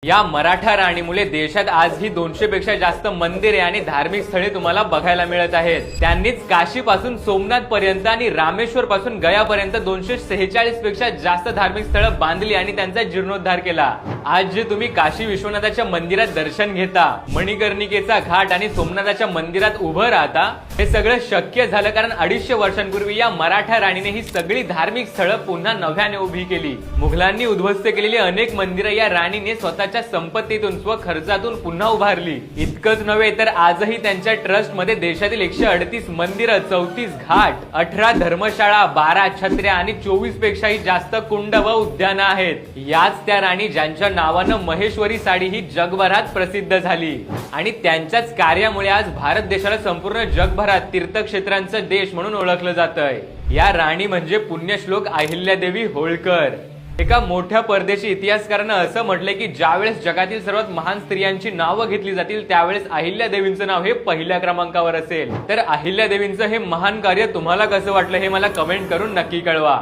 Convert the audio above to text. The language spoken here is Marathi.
या मराठा राणीमुळे देशात आजही 200 पेक्षा जास्त मंदिरे आणि धार्मिक स्थळे तुम्हाला बघायला मिळत आहेत। त्यांनीच काशी पासून सोमनाथ पर्यंत आणि रामेश्वर पासून गया पर्यंत 246 पेक्षा जास्त धार्मिक स्थळे बांधली आणि त्यांचा जीर्णोद्धार केला। आज जे तुम्ही काशी विश्वनाथाच्या मंदिरात दर्शन घेता, मणिकर्णिकेचा घाट आणि सोमनाथाच्या मंदिरात उभं राहता, हे सगळं शक्य झालं कारण 250 वर्षांपूर्वी या मराठा राणीने ही सगळी धार्मिक स्थळे पुन्हा नव्याने उभी केली। मुघलांनी उद्ध्वस्त केलेली अनेक मंदिरे या राणीने स्वतःच्या संपत्तीतून स्वखर्चातून पुन्हा उभारली। इतकंच नव्हे तर आजही त्यांच्या ट्रस्ट मध्ये देशातील 138 मंदिरं, 34 घाट, 18 धर्मशाळा, 12 छत्र्या आणि 24 पेक्षाही जास्त कुंड व उद्यानं आहेत। याच त्या राणी ज्यांच्या नावानं महेश्वरी साडी ही जगभरात प्रसिद्ध झाली आणि त्यांच्याच कार्यामुळे आज भारत देशाला संपूर्ण जगभरात तीर्थक्षेत्रांचा देश म्हणून ओळखलं जातंय। या राणी म्हणजे पुण्यश्लोक अहिल्यादेवी होळकर। एका मोठ्या परदेशी इतिहासकारानं असं म्हटलंय की ज्यावेळेस जगातील सर्वात महान स्त्रियांची नावं घेतली जातील त्यावेळेस अहिल्यादेवींचं नाव हे पहिल्या क्रमांकावर असेल। तर अहिल्यादेवींचं हे महान कार्य तुम्हाला कसं वाटलं हे मला कमेंट करून नक्की कळवा।